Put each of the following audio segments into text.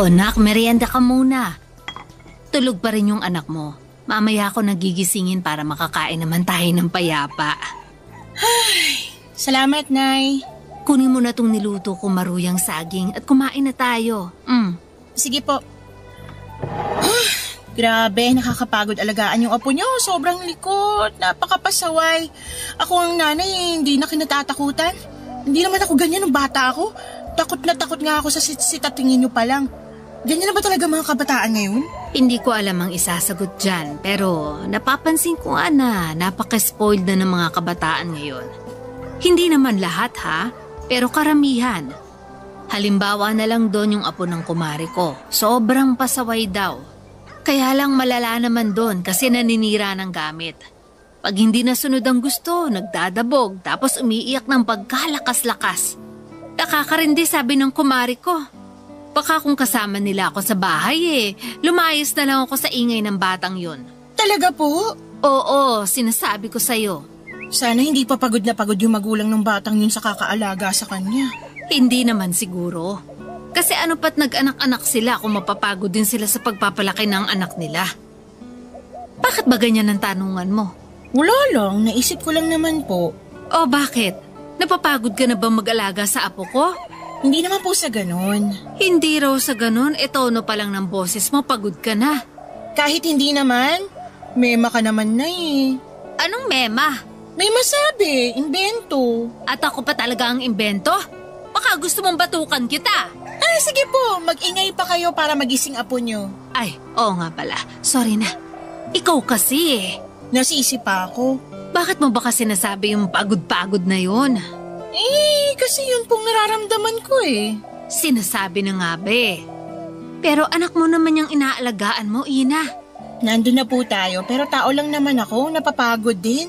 Nak, merienda ka muna. Tulog pa rin yung anak mo. Mamaya ako nagigisingin para makakain naman tayo ng payapa. Ay, salamat, Nay. Kunin mo na tong niluto ko maruyang saging at kumain na tayo. Sige po. Grabe, nakakapagod alagaan yung apo niyo. Sobrang likot, napakapasaway. Ako ang nanay, hindi na kinatatakutan. Hindi naman ako ganyan nung bata ako. Takot na takot nga ako sa sitatingin niyo pa lang. Ganyan na ba talaga mga kabataan ngayon? Hindi ko alam ang isasagot dyan, pero napapansin ko na napaka-spoiled na ng mga kabataan ngayon. Hindi naman lahat ha, pero karamihan. Halimbawa na lang doon yung apo ng kumari ko, sobrang pasaway daw. Kaya lang malala naman doon kasi naninira ng gamit. Pag hindi nasunod ang gusto, nagdadabog tapos umiiyak ng pagkalakas-lakas. Nakakarindi sabi ng kumari ko. Baka kung kasama nila ako sa bahay lumayas na lang ako sa ingay ng batang yun. Talaga po? Oo, sinasabi ko sa'yo. Sana hindi pa pagod na pagod yung magulang ng batang yun sa kakaalaga sa kanya. Hindi naman siguro. Kasi ano pat nag-anak-anak sila kung mapapagod din sila sa pagpapalaki ng anak nila. Bakit ba ganyan ang tanungan mo? Wala lang, naisip ko lang naman po. O bakit? Napapagod ka na ba mag-alaga sa apo ko? Hindi naman po sa ganon. Hindi raw sa ganon, tono pa lang ng boses mo, pagod ka na. Kahit hindi naman, mema ka naman na eh. Anong mema? May masabi, imbento. At ako pa talaga ang imbento? Baka gusto mong batukan kita. Ay, sige po, mag-ingay pa kayo para magising apo nyo. Ay, oo nga pala, sorry na. Ikaw kasi Nasisip pa ako. Bakit mo ba kasi nasabi yung pagod-pagod na yun? Kasi yun pong nararamdaman ko eh. Sinasabi na nga be. Pero anak mo naman yung inaalagaan mo, Ina. Nandun na po tayo pero tao lang naman ako, napapagod din.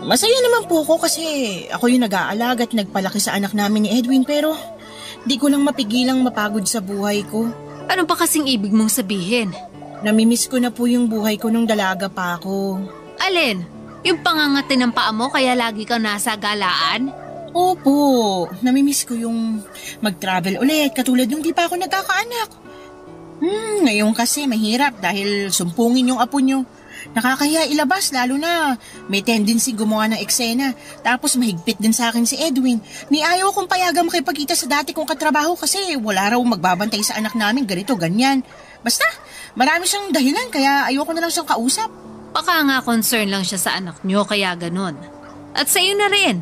Masaya naman po ako kasi ako yung nag-aalaga at nagpalaki sa anak namin ni Edwin pero di ko lang mapigilang mapagod sa buhay ko. Ano pa kasing ibig mong sabihin? Namimiss ko na po yung buhay ko nung dalaga pa ako. Alin? Yung pangangati ng paa mo kaya lagi kang nasa galaan? Opo, namimiss ko yung mag-travel ulit katulad yung di pa ako nagkakaanak. Ngayon kasi mahirap dahil sumpungin yung apo nyo. Nakakahiya ilabas lalo na may tendency gumawa ng eksena. Tapos mahigpit din sa akin si Edwin. Ni ayaw kong payagang makipagkita sa dati kong katrabaho kasi wala raw magbabantay sa anak namin ganito ganyan. Basta marami siyang dahilan kaya ayoko na lang siyang kausap. Baka nga concern lang siya sa anak nyo kaya ganun. At sa'yo na rin.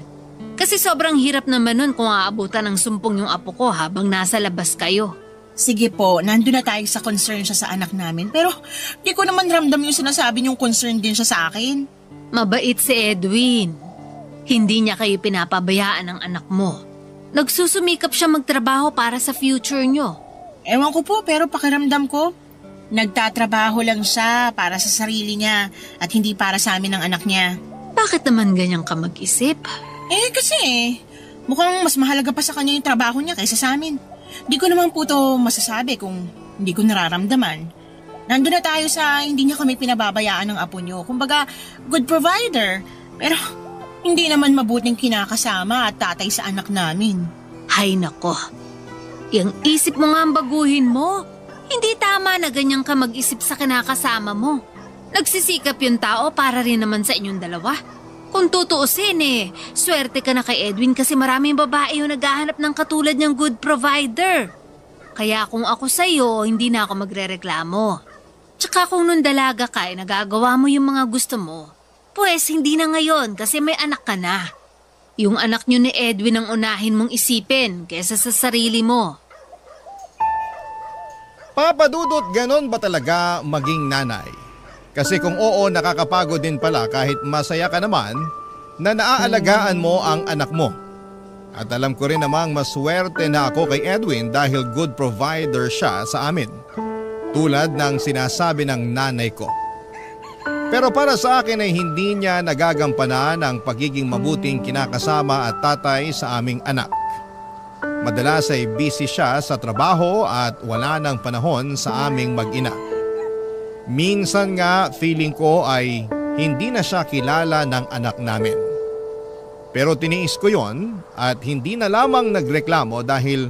Kasi sobrang hirap naman nun kung aabutan ng sumpong yung apo ko habang nasa labas kayo. Sige po, nandun na tayo sa concern siya sa anak namin. Pero di ko naman ramdam yung sinasabi niyong concern din siya sa akin. Mabait si Edwin. Hindi niya kayo pinapabayaan ng anak mo. Nagsusumikap siya magtrabaho para sa future nyo. Ewan ko po pero pakiramdam ko, nagtatrabaho lang siya para sa sarili niya at hindi para sa amin ng anak niya. Bakit naman ganyan ka mag-isip? Kasi mukhang mas mahalaga pa sa kanya yung trabaho niya kaysa sa amin. Di ko naman po to masasabi kung hindi ko nararamdaman. Nandun na tayo sa hindi niya kami pinababayaan ng apo niyo. Kumbaga, good provider. Pero hindi naman mabuting kinakasama at tatay sa anak namin. Hay nako. Yung isip mo nga ang baguhin mo. Hindi tama na ganyan ka mag-isip sa kinakasama mo. Nagsisikap yung tao para rin naman sa inyong dalawa. Kung tutuusin swerte ka na kay Edwin kasi maraming babae yung naghahanap ng katulad niyang good provider. Kaya kung ako sa'yo, hindi na ako magrereklamo. Tsaka kung nung dalaga ka nagagawa mo yung mga gusto mo, pues hindi na ngayon kasi may anak ka na. Yung anak niyo ni Edwin ang unahin mong isipin kaysa sa sarili mo. Papa Dudut, ganon ba talaga maging nanay? Kasi kung oo, nakakapagod din pala kahit masaya ka naman na naaalagaan mo ang anak mo. At alam ko rin namang maswerte na ako kay Edwin dahil good provider siya sa amin. Tulad ng sinasabi ng nanay ko. Pero para sa akin ay hindi niya nagagampanan ang pagiging mabuting kinakasama at tatay sa aming anak. Madalas ay busy siya sa trabaho at wala nang panahon sa aming mag-ina. Minsan nga feeling ko ay hindi na siya kilala ng anak namin. Pero tiniis ko yon at hindi na lamang nagreklamo dahil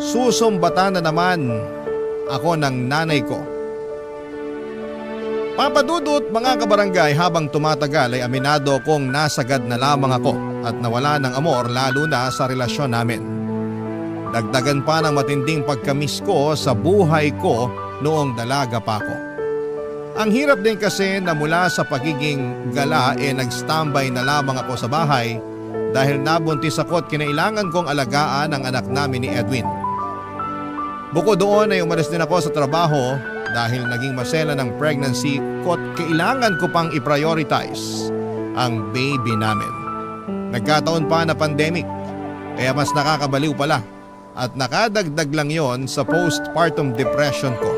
susumbatan na naman ako ng nanay ko. Papa Dudut, mga kabarangay, habang tumatagal ay aminado kong nasagad na lamang ako at nawala ng amor lalo na sa relasyon namin. Dagdagan pa ng matinding pagkamiss ko sa buhay ko noong dalaga pa ako. Ang hirap din kasi na mula sa pagiging gala nagstambay na lamang ako sa bahay dahil nabuntis ako at kinailangan kong alagaan ang anak namin ni Edwin. Bukod doon ay umalis din ako sa trabaho dahil naging masela ng pregnancy ko at kailangan ko pang i-prioritize ang baby namin. Nagkataon pa na pandemic kaya mas nakakabaliw pala at nakadagdag lang yon sa postpartum depression ko.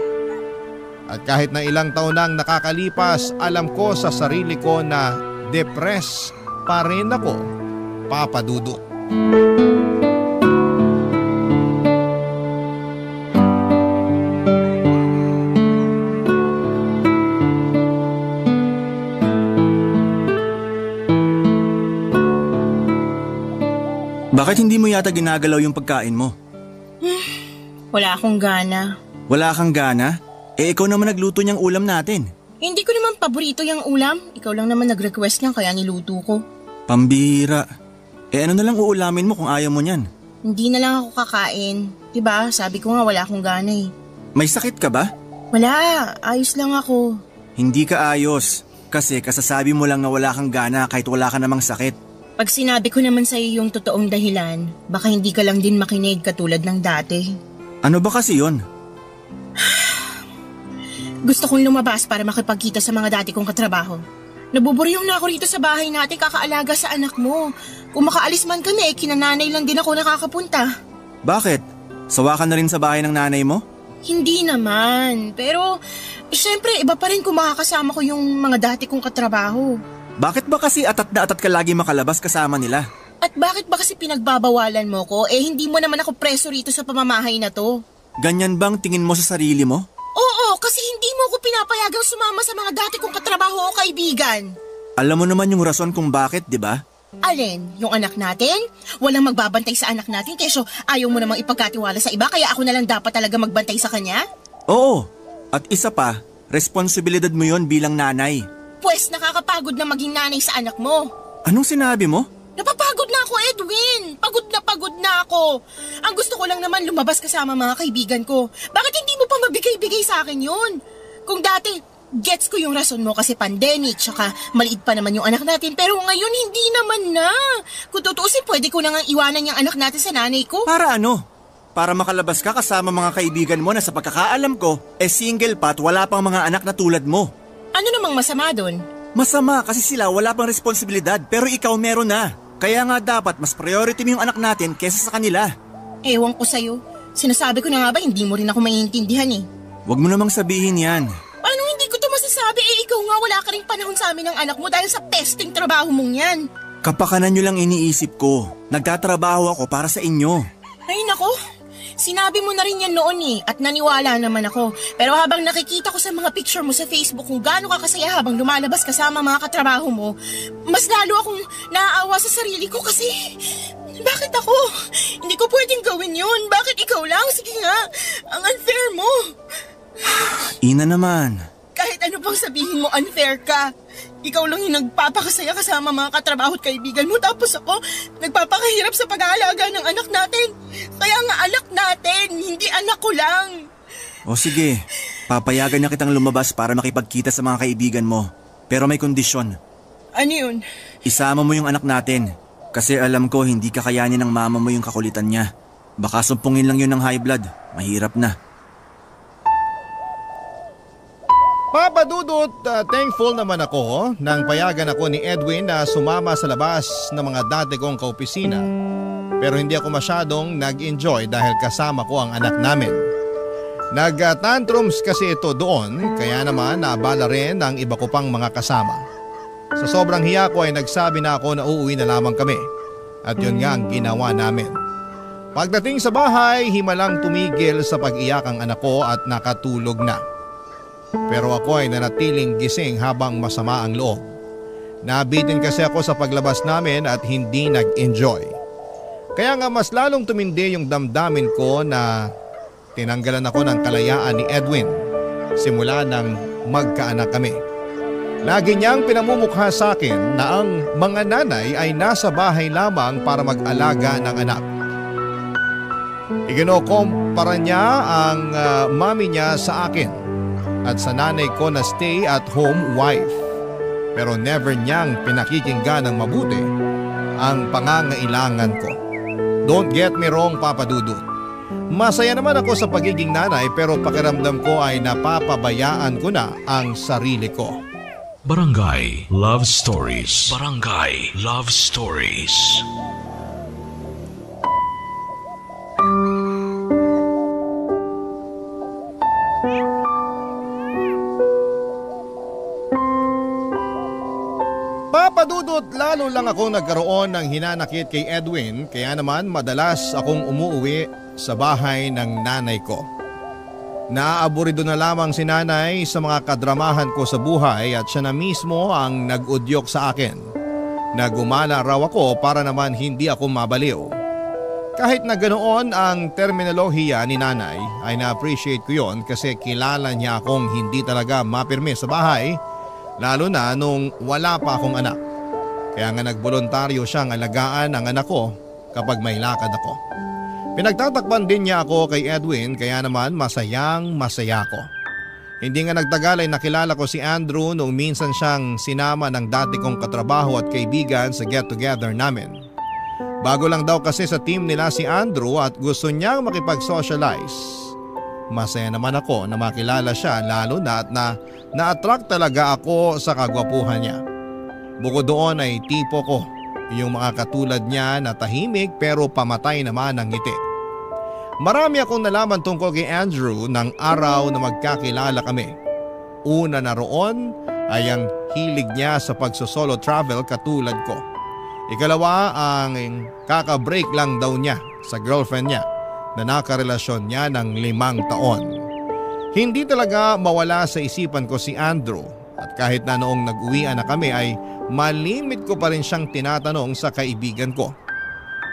At kahit na ilang taon nang nakakalipas, alam ko sa sarili ko na depressed pa rin ako, Papa Dudut. Bakit hindi mo yata ginagalaw yung pagkain mo? Wala akong gana. Wala kang gana? Ikaw naman nagluto niyang ulam natin. Hindi ko naman paborito yung ulam. Ikaw lang naman nag-request niyan kaya niluto ko. Pambira. Ano na lang uulamin mo kung ayaw mo niyan? Hindi na lang ako kakain. Diba? Sabi ko nga wala akong gana eh. May sakit ka ba? Wala. Ayos lang ako. Hindi ka ayos. Kasi kasasabi mo lang na wala kang gana kahit wala ka namang sakit. Pag sinabi ko naman sa'yo yung totoong dahilan, baka hindi ka lang din makinig katulad ng dati. Ano ba kasi yon? Gusto kong lumabas para makipagkita sa mga dati kong katrabaho. Nabuburyong na ako rito sa bahay natin kakaalaga sa anak mo. Kung makaalis man kami, kinananay lang din ako nakakapunta. Bakit? Sawa ka na rin sa bahay ng nanay mo? Hindi naman, pero syempre iba pa rin kung makakasama ko yung mga dati kong katrabaho. Bakit ba kasi atat na atat ka lagi makalabas kasama nila? At bakit ba kasi pinagbabawalan mo ko? Hindi mo naman ako preso rito sa pamamahay na to. Ganyan bang tingin mo sa sarili mo? Oo, kasi hindi mo ko pinapayagang sumama sa mga dati kong katrabaho o kaibigan. Alam mo naman yung rason kung bakit, di ba? Alin? Yung anak natin? Walang magbabantay sa anak natin, kesyo ayaw mo namang ipagkatiwala sa iba kaya ako na lang dapat talaga magbantay sa kanya? Oo. At isa pa, responsibilidad mo yon bilang nanay. Pwes nakakapagod na maging nanay sa anak mo. Anong sinabi mo? Napapagod na ako, Edwin. Pagod na ako. Ang gusto ko lang naman lumabas kasama mga kaibigan ko. Bakit hindi mo pa mabigay-bigay sa akin yun? Kung dati, gets ko yung rason mo kasi pandemic, tsaka maliit pa naman yung anak natin. Pero ngayon, hindi naman na. Kung tutuusin, pwede ko na nga iwanan yung anak natin sa nanay ko. Para ano? Para makalabas ka kasama mga kaibigan mo na sa pagkakaalam ko, single pa at wala pang mga anak na tulad mo. Ano namang masama doon? Masama kasi sila wala pang responsibilidad pero ikaw meron na. Kaya nga dapat mas priority mo yung anak natin kesa sa kanila. Ewan ko sa'yo. Sinasabi ko na nga ba hindi mo rin ako maiintindihan eh. Huwag mo namang sabihin yan. Paano hindi ko to masasabi ikaw nga wala ka rin panahon sa amin ng anak mo dahil sa pesting trabaho mong yan. Kapakanan nyo lang iniisip ko. Nagtatrabaho ako para sa inyo. Ay nako, sinabi mo na rin yan noon eh at naniwala naman ako. Pero habang nakikita ko sa mga picture mo sa Facebook kung gaano ka kasaya habang lumalabas kasama mga katrabaho mo, mas lalo akong naaawa sa sarili ko kasi bakit ako? Hindi ko pwedeng gawin yun. Bakit ikaw lang? Sige nga, ang unfair mo. Ina naman. Kahit ano pang sabihin mo, unfair ka. Ikaw lang yung nagpapakasaya kasama mga katrabaho at kaibigan mo. Tapos ako, nagpapakahirap sa pag-aalaga ng anak natin. Kaya nga anak natin, hindi anak ko lang. O sige, papayagan na kitang lumabas para makipagkita sa mga kaibigan mo. Pero may kondisyon. Ano yun? Isama mo yung anak natin. Kasi alam ko hindi kakayanin ng mama mo yung kakulitan niya. Baka sumpungin lang yun ng high blood. Mahirap na. Papa Dudut, thankful naman ako nang payagan ako ni Edwin na sumama sa labas ng mga dati kong kaopisina. Pero hindi ako masyadong nag-enjoy dahil kasama ko ang anak namin. Nag-tantrums kasi ito doon kaya naman naabala rin ang iba ko pang mga kasama. Sa sobrang hiya ko ay nagsabi na ako na uuwi na lamang kami. At yun nga ang ginawa namin. Pagdating sa bahay, himalang tumigil sa pag-iyak ang anak ko at nakatulog na. Pero ako ay nanatiling gising habang masama ang loob. Nabitin kasi ako sa paglabas namin at hindi nag-enjoy. Kaya nga mas lalong tumindi yung damdamin ko na tinanggalan ako ng kalayaan ni Edwin simula nang magkaanak kami. Lagi niyang pinamumukha sa akin na ang mga nanay ay nasa bahay lamang para mag-alaga ng anak. Ikinokompara niya ang mami niya sa akin at sa nanay ko na stay-at-home wife. Pero never niyang pinakikinggan ng mabuti ang pangangailangan ko. Don't get me wrong, Papa Dudut. Masaya naman ako sa pagiging nanay pero pakiramdam ko ay napapabayaan ko na ang sarili ko. Barangay Love Stories. Barangay Love Stories. Papadudot, lalo lang ako nagkaroon ng hinanakit kay Edwin kaya naman madalas akong umuuwi sa bahay ng nanay ko. Naaaburido na lamang si nanay sa mga kadramahan ko sa buhay at siya na mismo ang nag-udyok sa akin. Nagumala raw ako para naman hindi ako mabaliw. Kahit na ganoon ang terminolohiya ni nanay ay na-appreciate ko yon kasi kilala niya akong hindi talaga mapirme sa bahay lalo na nung wala pa akong anak. Kaya nga nagboluntaryo siyang alagaan ang anak ko kapag may lakad ako. Pinagtatakpan din niya ako kay Edwin kaya naman masayang masaya ko. Hindi nga nagtagal ay nakilala ko si Andrew noong minsan siyang sinama ng dati kong katrabaho at kaibigan sa get-together namin. Bago lang daw kasi sa team nila si Andrew at gusto niyang makipag-socialize. Masaya naman ako na makilala siya lalo na at na-attract talaga ako sa kagwapuhan niya. Bukod doon ay tipo ko. Yung mga katulad niya na tahimik pero pamatay naman ng ngiti. Marami akong nalaman tungkol kay Andrew ng araw na magkakilala kami. Una na roon ay ang hilig niya sa pagsosolo travel katulad ko. Ikalawa ang kaka-break lang daw niya sa girlfriend niya na nakarelasyon niya ng 5 taon. Hindi talaga mawala sa isipan ko si Andrew at kahit na noong nag-uwian na kami ay malimit ko pa rin siyang tinatanong sa kaibigan ko.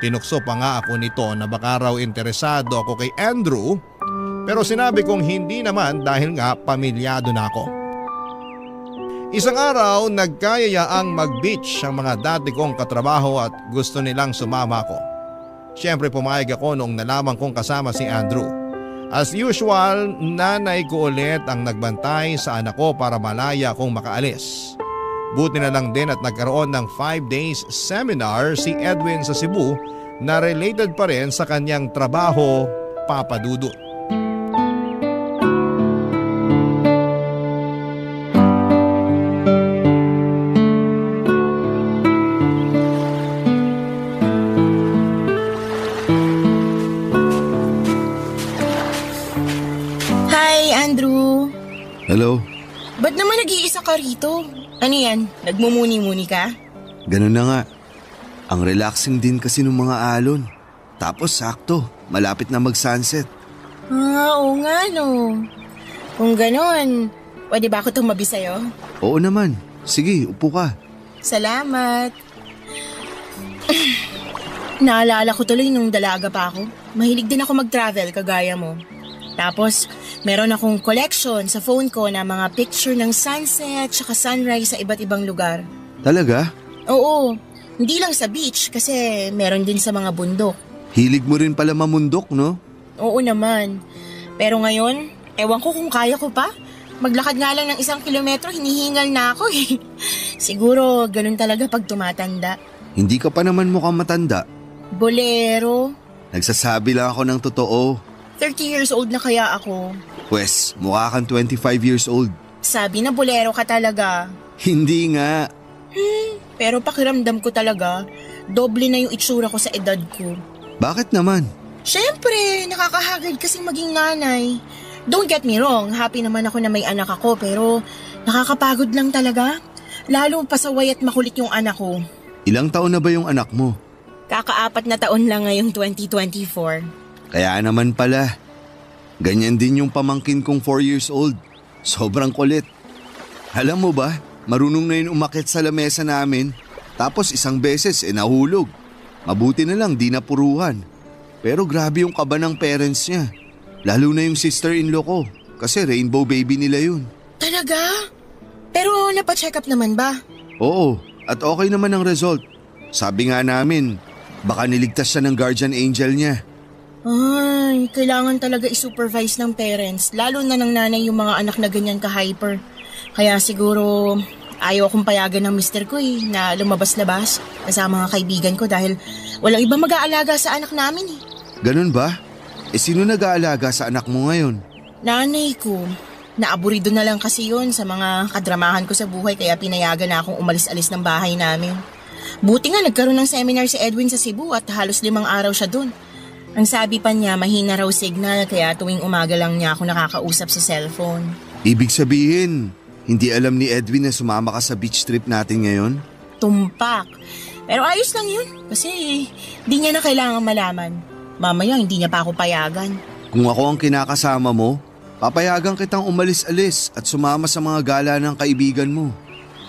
Tinukso pa nga ako nito na baka raw interesado ako kay Andrew pero sinabi kong hindi naman dahil nga pamilyado na ako. Isang araw nagkayayaang mag-beach ang mga dati kong katrabaho at gusto nilang sumama ako. Siyempre pumayag ako noong nalaman kong kasama si Andrew. As usual, nanay ko ulit ang nagbantay sa anak ko para malaya akong makaalis. Buti na lang din at nagkaroon ng 5 days seminar si Edwin sa Cebu na related pa rin sa kanyang trabaho, Papa Dudut. Hi, Andrew. Hello. Ba't naman nag-iisa ka rito? Ano yan? Nagmumuni-muni ka? Ganun na nga. Ang relaxing din kasi ng mga alon. Tapos sakto, malapit na mag-sunset. Oo nga no. Kung ganon, pwede ba ako tumabi sa'yo? Oo naman. Sige, upo ka. Salamat. Naalala ko tuloy nung dalaga pa ako. Mahilig din ako mag-travel kagaya mo. Tapos, meron akong collection sa phone ko na mga picture ng sunset tsaka sunrise sa iba't ibang lugar. Talaga? Oo, hindi lang sa beach kasi meron din sa mga bundok. Hilig mo rin pala mamundok, no? Oo naman. Pero ngayon, ewan ko kung kaya ko pa. Maglakad nga lang ng 1 kilometro, hinihingal na ako eh. Siguro, ganun talaga pag tumatanda. Hindi ka pa naman mukhang matanda. Bolero. Nagsasabi lang ako ng totoo. 30 years old na kaya ako. Pwes, mukha kang 25 years old. Sabi na bolero ka talaga. Hindi nga. Pero pakiramdam ko talaga, doble na yung itsura ko sa edad ko. Bakit naman? Siyempre, nakakahagad kasing maging nanay. Don't get me wrong, happy naman ako na may anak ako pero nakakapagod lang talaga. Lalo pasaway at makulit yung anak ko. Ilang taon na ba yung anak mo? Kaka-4 na taon lang ngayong 2024. Kaya naman pala. Ganyan din yung pamangkin kong 4 years old. Sobrang kulit. Alam mo ba, marunong na yun umakyat sa lamesa namin. Tapos 1 beses nahulog. Mabuti na lang di napuruhan. Pero grabe yung kaba ng parents niya. Lalo na yung sister-in-law ko. Kasi rainbow baby nila yun. Talaga? Pero napacheck up naman ba? Oo, at okay naman ang result. Sabi nga namin, baka niligtas siya ng guardian angel niya. Ay, kailangan talaga i-supervise ng parents, lalo na ng nanay yung mga anak na ganyan ka-hyper. Kaya siguro ayaw akong payagan ng mister ko na lumabas-labas kasama mga kaibigan ko dahil walang iba mag-aalaga sa anak namin eh. Ganun ba? Sino nag-aalaga sa anak mo ngayon? Nanay ko. Naaburido na lang kasi yun sa mga kadramahan ko sa buhay kaya pinayagan na akong umalis-alis ng bahay namin. Buti nga nagkaroon ng seminar si Edwin sa Cebu at halos 5 araw siya dun. Ang sabi pa niya, mahina raw signal kaya tuwing umaga lang niya ako nakakausap sa cellphone. Ibig sabihin, hindi alam ni Edwin na sumama ka sa beach trip natin ngayon? Tumpak. Pero ayos lang yun kasi di niya na kailangan malaman. Mamaya hindi niya pa ako payagan. Kung ako ang kinakasama mo, papayagan kitang umalis-alis at sumama sa mga gala ng kaibigan mo.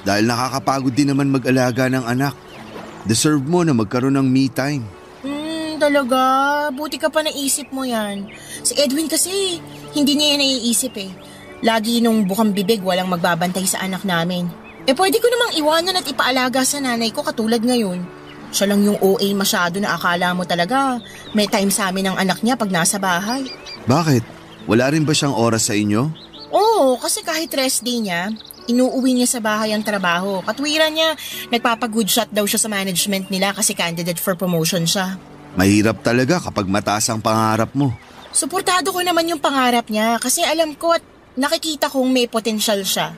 Dahil nakakapagod din naman mag-alaga ng anak. Deserve mo na magkaroon ng me time. Talaga? Buti ka pa naisip mo yan. Si Edwin kasi, hindi niya yan naiisip eh. Lagi nung bukang bibig walang magbabantay sa anak namin. Pwede ko namang iwanan at ipaalaga sa nanay ko katulad ngayon. Siya lang yung OA masyado na akala mo talaga may time sa amin ng anak niya pag nasa bahay. Bakit? Wala rin ba siyang oras sa inyo? Oo, kasi kahit rest day niya, inuuwi niya sa bahay ang trabaho. Katwiran niya, nagpapag-good shot daw siya sa management nila kasi candidate for promotion siya. Mahirap talaga kapag mataas ang pangarap mo. Suportado ko naman yung pangarap niya kasi alam ko at nakikita kong may potensyal siya.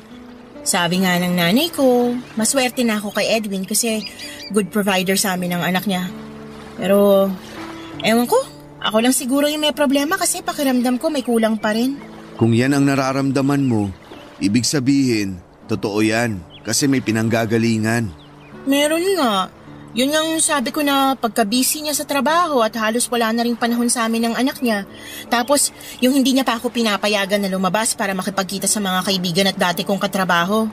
Sabi nga ng nanay ko, maswerte na ako kay Edwin kasi good provider sa amin ang anak niya. Pero, ewan ko, ako lang siguro yung may problema kasi pakiramdam ko may kulang pa rin. Kung yan ang nararamdaman mo, ibig sabihin, totoo yan kasi may pinanggagalingan. Meron nga. Yun ang sabi ko na pagka-busy niya sa trabaho at halos wala na ring panahon sa amin ng anak niya. Tapos yung hindi niya pa ako pinapayagan na lumabas para makipagkita sa mga kaibigan at dati kong katrabaho.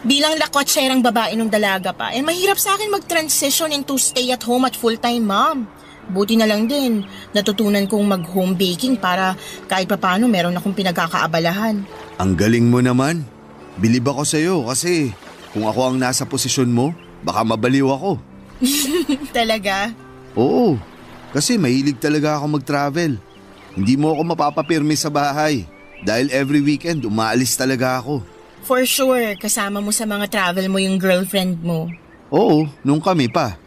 Bilang lakotserang babae nung dalaga pa, mahirap sa akin mag-transition into stay at home at full-time mom. Buti na lang din, natutunan kong mag-home baking para kahit papano meron akong pinagkakaabalahan. Ang galing mo naman. Bilib ako sa'yo kasi kung ako ang nasa posisyon mo, baka mabaliw ako. Talaga? Oo, kasi mahilig talaga ako mag-travel. Hindi mo ako mapapapirmi sa bahay dahil every weekend umaalis talaga ako. For sure, kasama mo sa mga travel mo yung girlfriend mo. Oo, nung kami pa.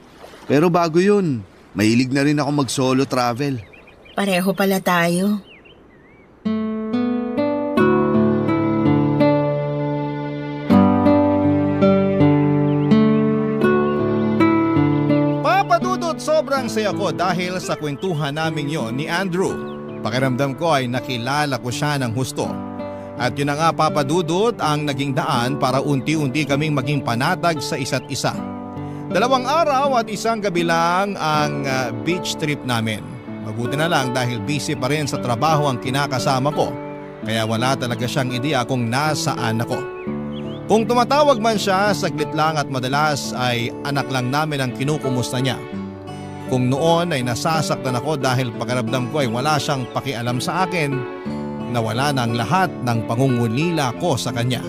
Pero bago yun, mahilig na rin ako mag-solo travel. Pareho pala tayo. Sobrang saya ko dahil sa kwentuhan namin yon ni Andrew. Pakiramdam ko ay nakilala ko siya ng husto. At yun na nga Papa Dudut ang naging daan para unti-unti kaming maging panatag sa isa't isa. 2 araw at 1 gabi lang ang beach trip namin. Mabuti na lang dahil busy pa rin sa trabaho ang kinakasama ko. Kaya wala talaga siyang ideya kung nasaan ako. Kung tumatawag man siya, saglit lang at madalas ay anak lang namin ang kinukumusta niya. Kung noon ay nasasaktan ako dahil pakiramdam ko ay wala siyang pakialam sa akin, nawala na ang lahat ng pangungulila ko sa kanya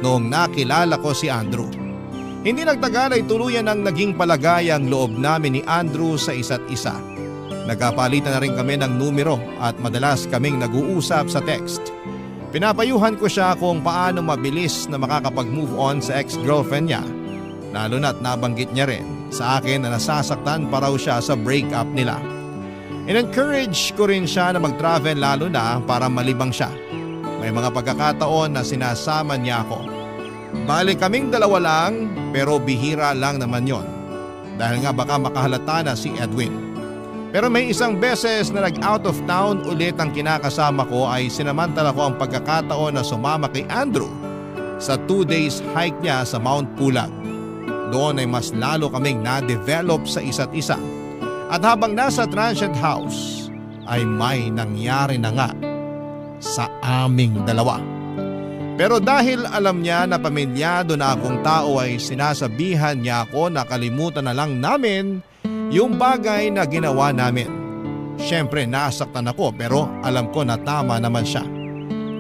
noong nakilala ko si Andrew. Hindi nagtagal ay tuluyan ang naging palagay ang loob namin ni Andrew sa isa't isa. Nagkapalitan na rin kami ng numero at madalas kaming nag-uusap sa text. Pinapayuhan ko siya kung paano mabilis na makakapag-move on sa ex-girlfriend niya, lalo na't nabanggit niya rin sa akin na nasasaktan pa raw siya sa breakup nila. In-encourage ko rin siya na mag-travel lalo na para malibang siya. May mga pagkakataon na sinasama niya ako. Bali kaming 2 lang pero bihira lang naman yon. Dahil nga baka makahalata na si Edwin. Pero may isang beses na nag-out of town ulit ang kinakasama ko ay sinamantala ko ang pagkakataon na sumama kay Andrew sa 2 days hike niya sa Mount Pulag. Doon ay mas lalo kaming na-develop sa isa't isa. At habang nasa transient house ay may nangyari na nga sa aming 2. Pero dahil alam niya na pamilyado na akong tao ay sinasabihan niya ako na kalimutan na lang namin yung bagay na ginawa namin. Siyempre nasaktan ako pero alam ko na tama naman siya.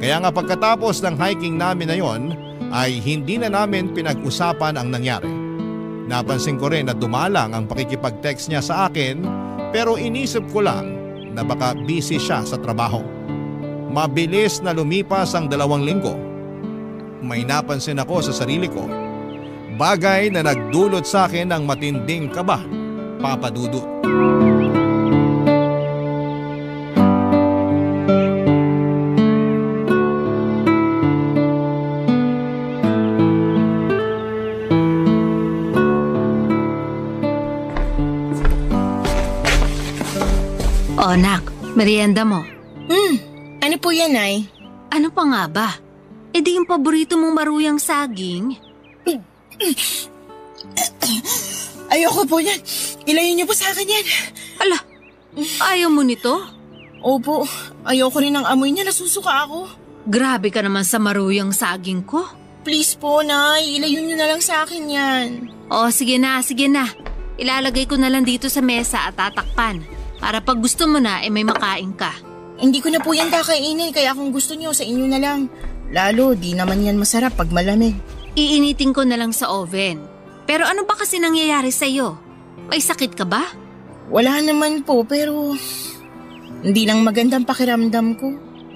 Kaya nga pagkatapos ng hiking namin na yon ay hindi na namin pinag-usapan ang nangyari. Napansin ko rin na dumalang ang pakikipag-text niya sa akin pero inisip ko lang na baka busy siya sa trabaho. Mabilis na lumipas ang 2 linggo. May napansin ako sa sarili ko. Bagay na nagdulot sa akin ng matinding kaba, Papa Dudut. O nak, merienda mo. Ano po yan, Nay? Ano pa nga ba? E di yung paborito mong maruyang saging? Ayoko po yan. Ilayin niyo po sa akin yan. Ala, ayaw mo nito? Opo, ayoko rin ng amoy niya. Nasusuka ako. Grabe ka naman sa maruyang saging ko. Please po, Nay. Ilayin niyo na lang sa akin yan. O sige na, sige na. Ilalagay ko na lang dito sa mesa at tatakpan. Para pag gusto mo na, may makain ka. Hindi ko na po yan kakainin, kaya kung gusto niyo, sa inyo na lang. Lalo, di naman yan masarap pag malamig. Iinitin ko na lang sa oven. Pero ano ba kasi nangyayari sa'yo? May sakit ka ba? Wala naman po, pero hindi lang magandang pakiramdam ko.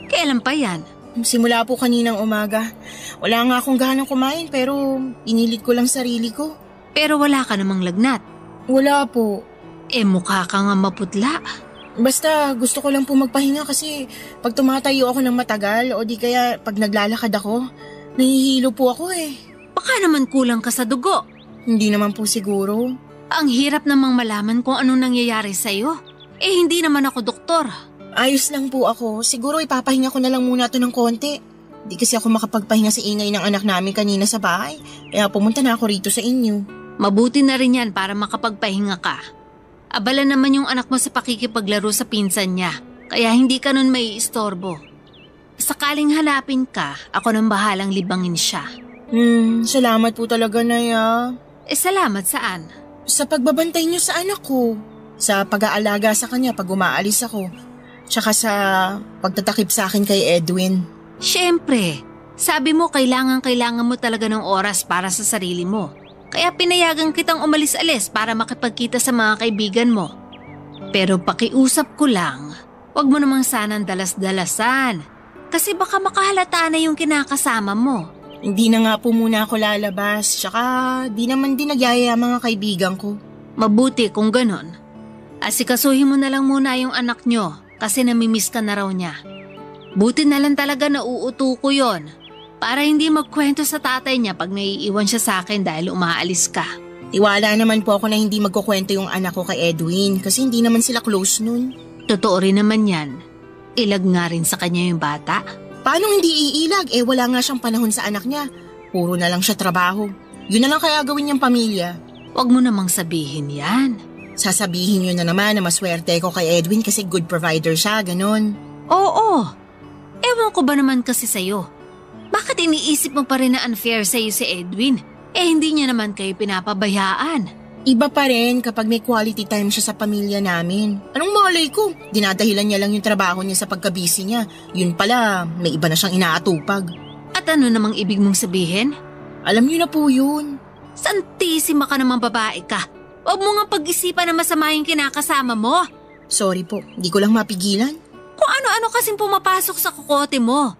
Kailan pa yan? Simula po kaninang umaga. Wala nga akong gahanang kumain, pero inilit ko lang sarili ko. Pero wala ka namang lagnat. Wala po. Mukha ka nga maputla. Basta gusto ko lang po magpahinga kasi pag tumatayo ako ng matagal o di kaya pag naglalakad ako, nahihilo po ako eh. Baka naman kulang ka sa dugo. Hindi naman po siguro. Ang hirap namang malaman kung anong nangyayari sa'yo. Hindi naman ako doktor. Ayos lang po ako. Siguro ipapahinga ko na lang muna ito ng konti. Di kasi ako makapagpahinga sa ingay ng anak namin kanina sa bahay. Kaya pumunta na ako rito sa inyo. Mabuti na rin yan para makapagpahinga ka. Abala naman yung anak mo sa pakikipaglaro sa pinsan niya, kaya hindi ka nun may istorbo. Sakaling hanapin ka, ako nang bahalang libangin siya. Salamat po talaga, Naya. Salamat saan? Sa pagbabantay niyo sa anak ko. Sa pag-aalaga sa kanya pag umaalis ako. Tsaka sa pagtatakip sa akin kay Edwin. Siyempre, sabi mo kailangan mo talaga ng oras para sa sarili mo. Kaya pinayagan kitang umalis-alis para makipagkita sa mga kaibigan mo. Pero pakiusap ko lang, wag mo namang sanang dalas-dalasan. Kasi baka makahalata na yung kinakasama mo. Hindi na nga po muna ako lalabas. Tsaka di naman din nagyaya mga kaibigan ko. Mabuti kung ganon. Asikasuhin mo na lang muna yung anak nyo kasi namimiss ka na raw niya. Buti na lang talaga na uuto ko yon. Para hindi magkwento sa tatay niya pag naiiwan siya sa akin dahil umaalis ka. Tiwala naman po ako na hindi magkukwento yung anak ko kay Edwin kasi hindi naman sila close nun. Totoo rin naman yan. Ilag nga rin sa kanya yung bata. Paano hindi iilag? Wala nga siyang panahon sa anak niya. Puro na lang siya trabaho. Yun na lang kaya gawin niyang pamilya. Huwag mo namang sabihin yan. Sasabihin niyo na naman na maswerte ko kay Edwin kasi good provider siya, ganon. Oo. Ewan ko ba naman kasi sa'yo. Bakit iniisip mo pa rin na unfair sa'yo si Edwin? Hindi niya naman kayo pinapabayaan. Iba pa rin kapag may quality time siya sa pamilya namin. Anong malay ko? Dinadahilan niya lang yung trabaho niya sa pagkabisi niya. Yun pala, may iba na siyang inaatupag. At ano namang ibig mong sabihin? Alam niyo na po yun. Santisima ka namang babae ka. Huwag mo nga pag-isipan na masama yung kinakasama mo. Sorry po, di ko lang mapigilan. Kung ano-ano kasing pumapasok sa kukote mo.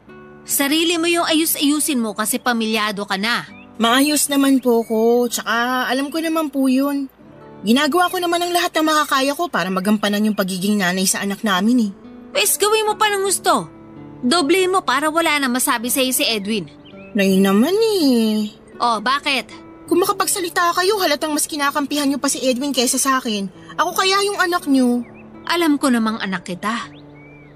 Sarili mo yung ayus-ayusin mo kasi pamilyado ka na. Maayos naman po ko, tsaka alam ko naman po yun. Ginagawa ko naman ang lahat na makakaya ko para magampanan yung pagiging nanay sa anak namin eh. Pwes gawin mo pa ng gusto. Doble mo para wala na masabi sa'yo si Edwin. Nay naman eh. Oh, bakit? Kung makapagsalita kayo, halatang mas kinakampihan niyo pa si Edwin kaysa sa akin. Ako kaya yung anak niyo. Alam ko namang anak kita.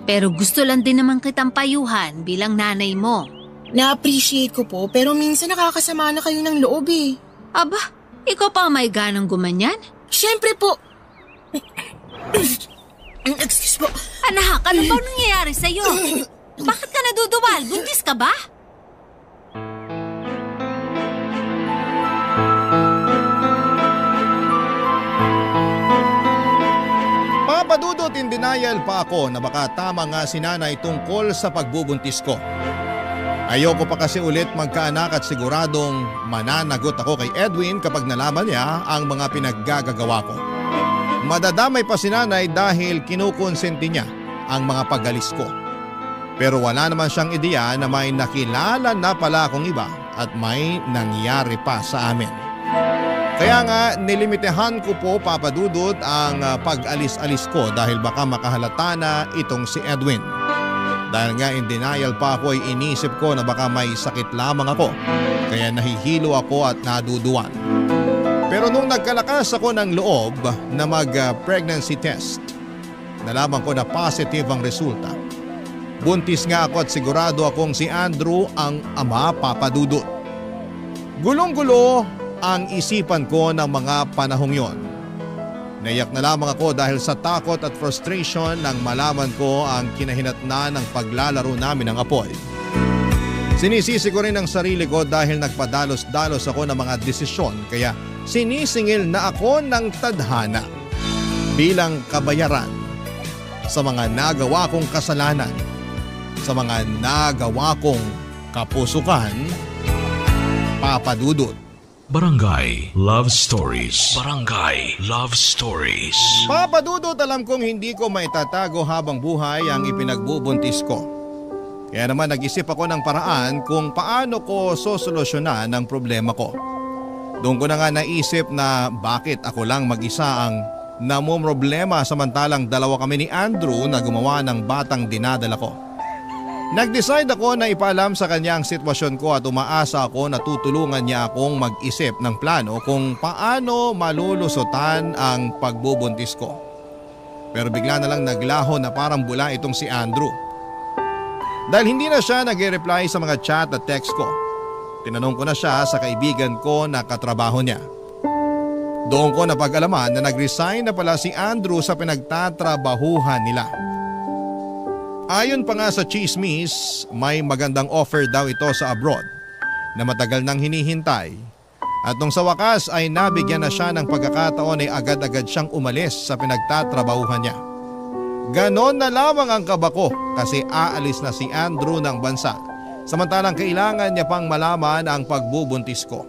Pero gusto lang din naman kitang payuhan bilang nanay mo. Na-appreciate ko po, pero minsan nakakasama na kayo ng loob eh. Aba, ikaw pa may ganang gumanyan? Siyempre po. Excuse po. Anak, ano ba nangyayari sa'yo? Bakit ka naduduwal? Buntis ka ba? denial pa ako na baka tama nga si nanay tungkol sa pagbubuntis ko. Ayoko pa kasi ulit magkaanak at siguradong mananagot ako kay Edwin kapag nalaman niya ang mga pinaggagawa ko. Madadamay pa si nanay dahil kinukonsenti niya ang mga pag-alis ko. Pero wala naman siyang ideya na may nakilala na pala akong iba at may nangyari pa sa amin. Kaya nga nilimitehan ko po, Papa Dudut, ang pag-alis-alis ko dahil baka makahalata na itong si Edwin. Dahil nga in denial pa ako ay inisip ko na baka may sakit lamang ako, kaya nahihilo ako at naduduwan. Pero nung nagkalakas ako ng loob na mag-pregnancy test, nalaman ko na positive ang resulta. Buntis nga ako at sigurado akong si Andrew ang ama, Papa Dudut. Gulong-gulo ang isipan ko ng mga panahong yon. Naiyak na lamang ako dahil sa takot at frustration nang malaman ko ang kinahinatnan ng paglalaro namin ng apoy. Sinisisi ko rin ang sarili ko dahil nagpadalos-dalos ako ng mga desisyon, kaya sinisingil na ako ng tadhana bilang kabayaran sa mga nagawa kong kasalanan, sa mga nagawa kong kapusukan, Papa Dudut. Barangay Love Stories. Barangay Love Stories. Papa Dudut, alam kong hindi ko maitatago habang buhay ang ipinagbubuntis ko. Kaya naman nag-isip ako ng paraan kung paano ko sosolusyonan ang problema ko. Doon ko na nga naisip na bakit ako lang mag-isa ang namumroblema samantalang dalawa kami ni Andrew na gumawa ng batang dinadala ko. Nag-decide ako na ipaalam sa kanya ang sitwasyon ko at umaasa ako na tutulungan niya akong mag-isip ng plano kung paano malulusutan ang pagbubuntis ko. Pero bigla na lang naglaho na parang bula itong si Andrew. Dahil hindi na siya nag-reply sa mga chat at text ko, tinanong ko na siya sa kaibigan ko na katrabaho niya. Doon ko napag-alaman na nag-resign na pala si Andrew sa pinagtatrabahuhan nila. Ayon pa nga sa chismis, may magandang offer daw ito sa abroad na matagal nang hinihintay. At nung sa wakas ay nabigyan na siya ng pagkakataon ay agad-agad siyang umalis sa pinagtatrabahuhan niya. Ganon na lamang ang kaba ko kasi aalis na si Andrew ng bansa, samantalang kailangan niya pang malaman ang pagbubuntis ko.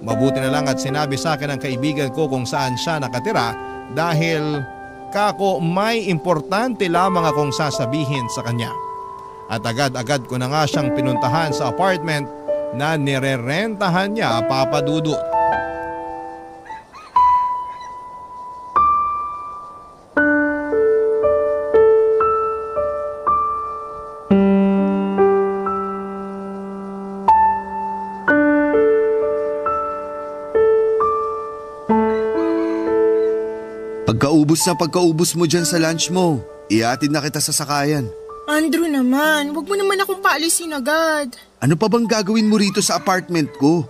Mabuti na lang at sinabi sa akin ng kaibigan ko kung saan siya nakatira dahil kako may importante lamang akong sasabihin sa kanya. At agad-agad ko na nga siyang pinuntahan sa apartment na nirerentahan niya, Papa Dudut. Pagkaubos mo dyan sa lunch mo, ihatid na kita sa sakayan. Andrew naman, wag mo naman akong paalisin agad. Ano pa bang gagawin mo rito sa apartment ko?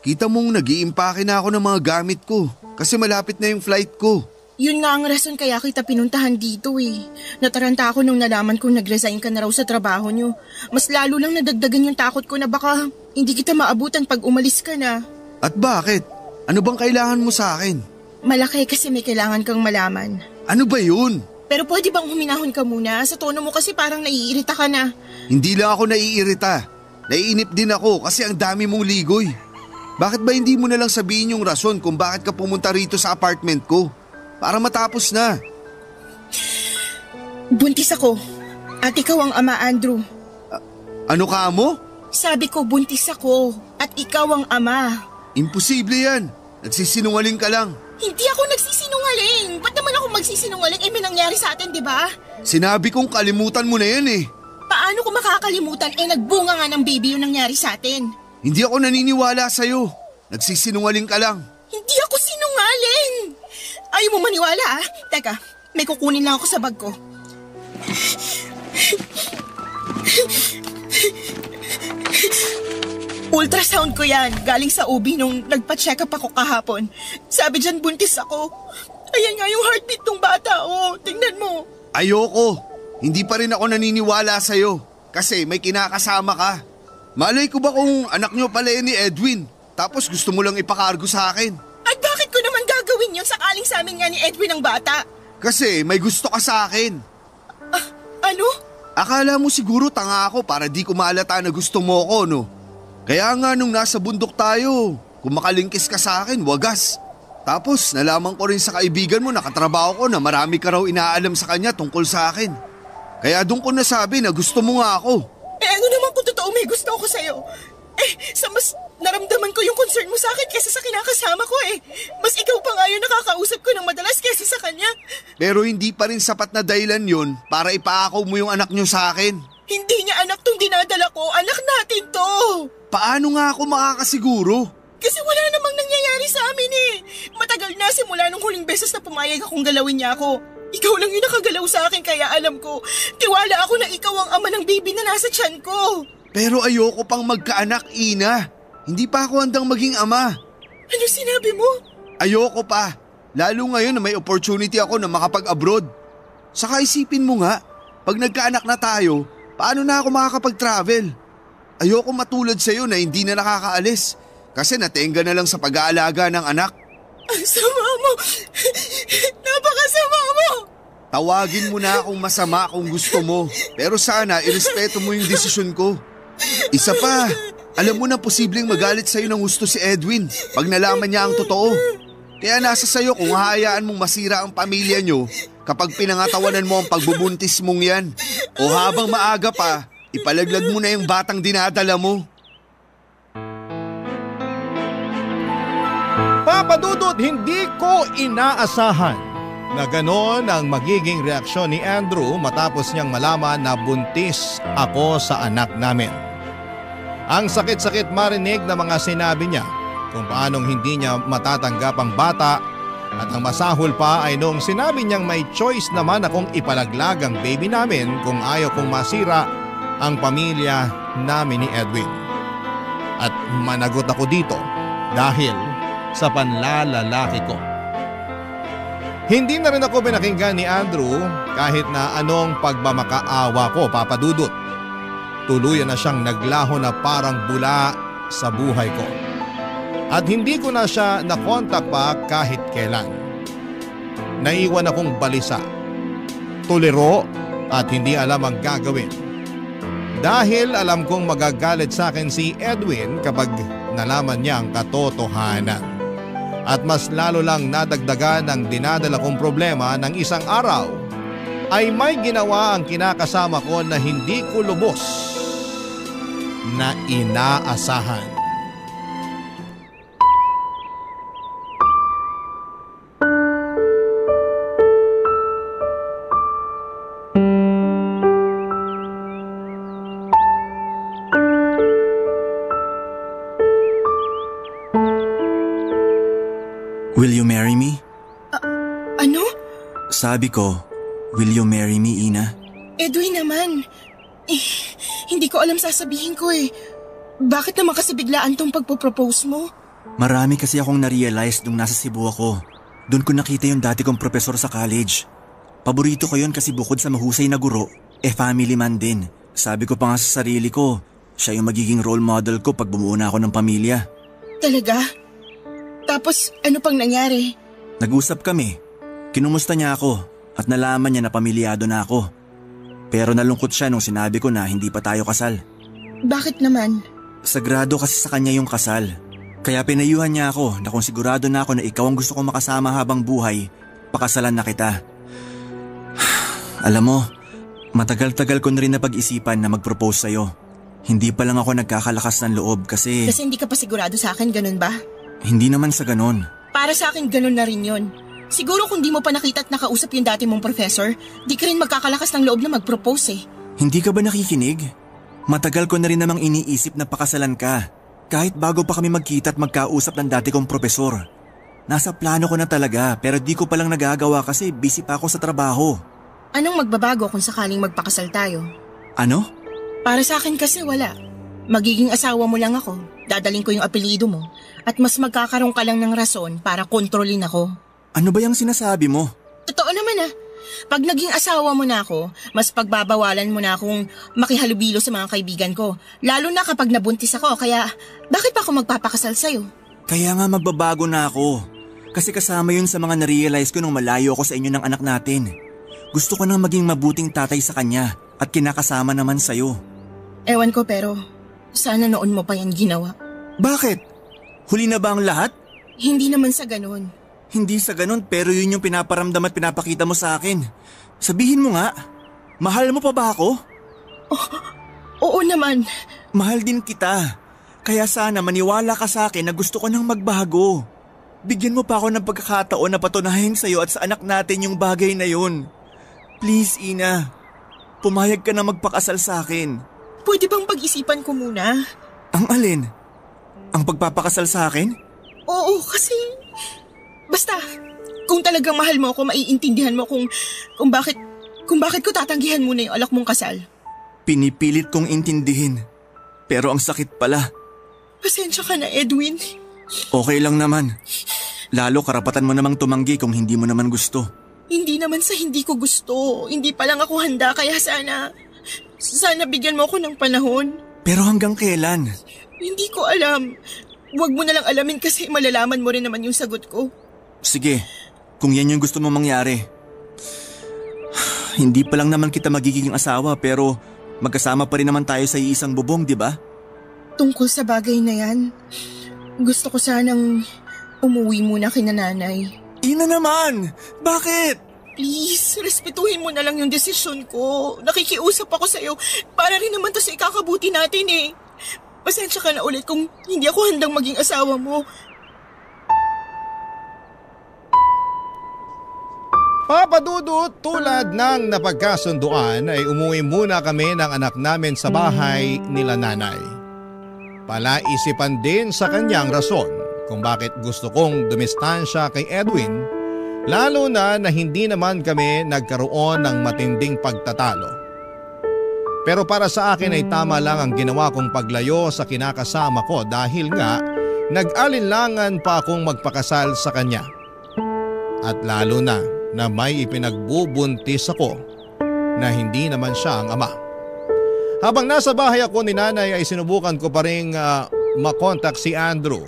Kita mong nag-iimpake na ako ng mga gamit ko kasi malapit na yung flight ko. Yun nga ang rason kaya kita pinuntahan dito eh. Nataranta ako nung nalaman kong nag-resign ka na raw sa trabaho nyo. Mas lalo lang nadagdagan yung takot ko na baka hindi kita maabutan pag umalis ka na. At bakit? Ano bang kailangan mo sa akin? Malaki kasi may kailangan kang malaman. Ano ba yun? Pero pwede bang huminahon ka muna? Sa tono mo kasi parang naiirita ka na. Hindi lang ako naiirita. Naiinip din ako kasi ang dami mong ligoy. Bakit ba hindi mo na lang sabihin yung rason kung bakit ka pumunta rito sa apartment ko? Para matapos na. Buntis ako. At ikaw ang ama, Andrew. Ano ka mo? Sabi ko buntis ako. At ikaw ang ama. Imposible yan. Nagsisinungaling ka lang. Hindi ako nagsisinungaling. Ba't naman ako magsisinungaling? May nangyari sa atin, di ba? Sinabi kong kalimutan mo na yan eh. Paano ko makakalimutan? Nagbunga nga ng baby yung nangyari sa atin. Hindi ako naniniwala sa'yo. Nagsisinungaling ka lang. Hindi ako sinungaling. Ayaw mo maniwala ah. Teka, may kukunin lang ako sa bag ko. Ultrasound ko yan. Galing sa OB nung nagpa-check up ako kahapon. Sabi dyan buntis ako. Ayan nga yung heartbeat ng bata. Oh, tingnan mo. Ayoko. Hindi pa rin ako naniniwala sa'yo. Kasi may kinakasama ka. Malay ko ba kung anak nyo pala ni Edwin? Tapos gusto mo lang ipakargo sa akin. At bakit ko naman gagawin yun sakaling sa amin nga ni Edwin ang bata? Kasi may gusto ka sa akin. Ano? Akala mo siguro tanga ako para di ko maalata na gusto mo ko, no? Kaya nga nung nasa bundok tayo, kung makalingkis ka sa akin, wagas. Tapos nalaman ko rin sa kaibigan mo na katrabaho ko na marami ka raw inaalam sa kanya tungkol sa akin. Kaya doon ko nasabi na gusto mo nga ako. Ano naman kung totoo may gusto ako sa'yo? Sa mas naramdaman ko yung concern mo sa akin kaysa sa kinakasama ko Mas ikaw pa nga yung nakakausap ko ng madalas kaysa sa kanya. Pero hindi pa rin sapat na dahilan yun para ipaakaw mo yung anak niyo sa akin. Hindi niya anak tong dinadala ko, anak natin to. Paano nga ako makakasiguro? Kasi wala namang nangyayari sa amin Matagal na simula nung huling beses na pumayag akong galawin niya ako. Ikaw lang yung nakagalaw sa akin kaya alam ko, tiwala ako na ikaw ang ama ng baby na nasa tiyan ko. Pero ayoko pang magkaanak, Ina. Hindi pa ako handang maging ama. Ano sinabi mo? Ayoko pa. Lalo ngayon na may opportunity ako na makapag-abroad. Saka isipin mo nga, pag nagkaanak na tayo, paano na ako makakapag-travel? Ayoko matulad sa'yo na hindi na nakakaalis. Kasi natenga na lang sa pag-aalaga ng anak. Ang sama mo! Napakasama mo! Tawagin mo na akong masama kung gusto mo. Pero sana irespeto mo yung desisyon ko. Isa pa, alam mo na posibleng magalit sa'yo ng gusto si Edwin pag nalaman niya ang totoo. Kaya nasa sa'yo kung hahayaan mong masira ang pamilya niyo kapag pinangatawanan mo ang pagbubuntis mong yan. O habang maaga pa, ipalaglag mo na yung batang dinadala mo. Papa Dudut, hindi ko inaasahan na ganon ang magiging reaksyon ni Andrew matapos niyang malaman na buntis ako sa anak namin. Ang sakit-sakit marinig na mga sinabi niya kung paanong hindi niya matatanggap ang bata at ang masahol pa ay nung sinabi niyang may choice naman akong ipalaglag ang baby namin kung ayaw kong masira ang pamilya namin ni Edwin. At managot ako dito dahil sa panlalalaki ko. Hindi na rin ako pinakinggan ni Andrew kahit na anong pagmamakaawa ko, Papa Dudut. Tuluyan na siyang naglaho na parang bula sa buhay ko. At hindi ko na siya nakontak pa kahit kailan. Naiwan akong balisa, tuliro at hindi alam ang gagawin. Dahil alam kong magagalit sa akin si Edwin kapag nalaman niya ang katotohanan. At mas lalo lang nadagdagan ang dinadala kong problema ng isang araw ay may ginawa ang kinakasama ko na hindi ko lubos na inaasahan. Will you marry me? Ano? Sabi ko, will you marry me, Ina? Edwin naman. Hindi ko alam sasabihin ko Bakit naman kasi biglaan tong pagpo-propose mo? Marami kasi akong na-realize nung nasa Cebu ako. Doon ko nakita yung dati kong profesor sa college. Paborito ko yun kasi bukod sa mahusay na guro, family man din. Sabi ko pa nga sa sarili ko, siya yung magiging role model ko pag bumuo na ako ng pamilya. Talaga? Tapos ano pang nangyari? Nag-usap kami. Kinumusta niya ako at nalaman niya na pamilyado na ako. Pero nalungkot siya nung sinabi ko na hindi pa tayo kasal. Bakit naman? Sagrado kasi sa kanya yung kasal. Kaya pinayuhan niya ako na kung sigurado na ako na ikaw ang gusto kong makasama habang buhay, pakasalan na kita. Alam mo, matagal-tagal ko na rin napag-isipan na mag-propose sa'yo. Hindi pa lang ako nagkakalakas ng loob kasi... Kasi hindi ka pa sigurado sa akin, ganun ba? Hindi naman sa ganon. Para sa akin ganun na rin yun. Siguro kung di mo pa nakita at nakausap yung dati mong professor, di ka rin magkakalakas ng loob na mag-propose Hindi ka ba nakikinig? Matagal ko na rin namang iniisip na pakasalan ka. Kahit bago pa kami magkita at magkausap ng dati kong profesor. Nasa plano ko na talaga pero di ko palang nagagawa kasi busy pa ako sa trabaho. Anong magbabago kung sakaling magpakasal tayo? Ano? Para sa akin kasi wala. Magiging asawa mo lang ako, dadaling ko yung apelyido mo, at mas magkakaroon ka lang ng rason para kontrolin ako. Ano ba yung sinasabi mo? Totoo naman Pag naging asawa mo na ako, mas pagbabawalan mo na akong makihalubilo sa mga kaibigan ko. Lalo na kapag nabuntis ako, kaya bakit pa ako magpapakasal sa'yo? Kaya nga magbabago na ako. Kasi kasama yun sa mga na-realize ko nung malayo ako sa inyo ng anak natin. Gusto ko nang maging mabuting tatay sa kanya at kinakasama naman sa'yo. Ewan ko pero sana noon mo pa yan ginawa. Bakit? Huli na ba ang lahat? Hindi naman sa ganun. Hindi sa ganun pero yun yung pinaparamdam at pinapakita mo sa akin. Sabihin mo nga, mahal mo pa ba ako? Oo naman. Mahal din kita. Kaya sana maniwala ka sa akin na gusto ko nang magbago. Bigyan mo pa ako ng pagkakataon na patunahin sa'yo at sa anak natin yung bagay na yun. Please, Ina. Pumayag ka na magpakasal sa akin. Pwede bang pag-isipan ko muna? Ang alin? Ang pagpapakasal sa akin? Oo, kasi... Basta, kung talagang mahal mo ako, maiintindihan mo kung bakit ko tatanggihan muna yung alak mong kasal. Pinipilit kong intindihin. Pero ang sakit pala. Pasensya ka na, Edwin. Okay lang naman. Lalo karapatan mo namang tumanggi kung hindi mo naman gusto. Hindi naman sa hindi ko gusto. Hindi pa lang ako handa kaya sana bigyan mo ako ng panahon. Pero hanggang kailan? Hindi ko alam. Huwag mo na lang alamin kasi malalaman mo rin naman yung sagot ko. Sige, kung yan yung gusto mo mangyari. Hindi pa lang naman kita magiging asawa pero magkasama pa rin naman tayo sa iisang bubong, di ba? Tungkol sa bagay na yan, gusto ko sanang umuwi muna kina nanay. Ina naman! Bakit? Please, respetuhin mo na lang yung desisyon ko. Nakikiusap ako sa'yo para rin naman to sa ikakabuti natin eh. Pasensya ka na ulit kung hindi ako handang maging asawa mo. Papa Dudut, tulad ng napagkasunduan ay umuwi muna kami ng anak namin sa bahay nila nanay. Palaisipan din sa kanyang rason kung bakit gusto kong dumistansya kay Edwin, lalo na hindi naman kami nagkaroon ng matinding pagtatalo. Pero para sa akin ay tama lang ang ginawa kong paglayo sa kinakasama ko dahil nga nag-alinlangan pa akong magpakasal sa kanya. At lalo na may ipinagbubuntis ako na hindi naman siya ang ama. Habang nasa bahay ako ni nanay ay sinubukan ko pa rin makontak si Andrew.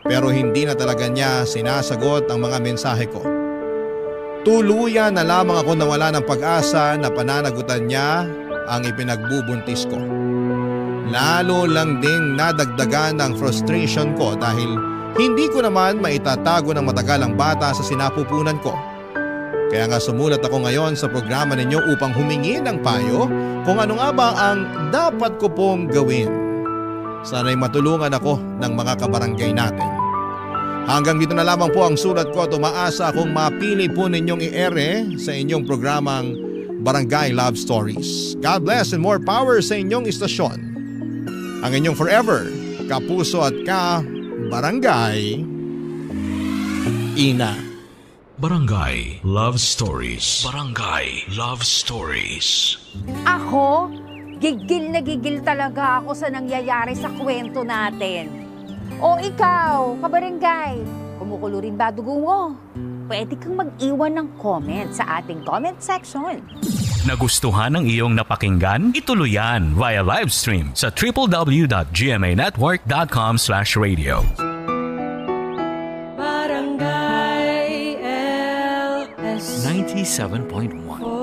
Pero hindi na talaga niya sinasagot ang mga mensahe ko. Tuluyan na lamang ako nawala ng pag-asa na pananagutan niya ang ipinagbubuntis ko. Lalo lang ding nadagdagan ng frustration ko dahil hindi ko naman maitatago ng matagal ang bata sa sinapupunan ko. Kaya nga sumulat ako ngayon sa programa ninyo upang humingi ng payo kung ano nga ba ang dapat ko pong gawin. Sana'y matulungan ako ng mga kabarangay natin. Hanggang dito na lamang po ang sulat ko at umaasa akong mapili po ninyong i-ere sa inyong programang Barangay Love Stories. God bless and more power sa inyong istasyon. Ang inyong forever, kapuso at ka-barangay, Ina. Barangay Love Stories. Barangay Love Stories. Ako, gigil na gigil talaga ako sa nangyayari sa kwento natin. O ikaw, kabarangay, kumukulo rin ba dugo mo? Pwede kang mag-iwan ng comment sa ating comment section. Nagustuhan ng iyong napakinggan? Ituloy yan via live stream sa www.gmanetwork.com/radio. Barangay LS 97.1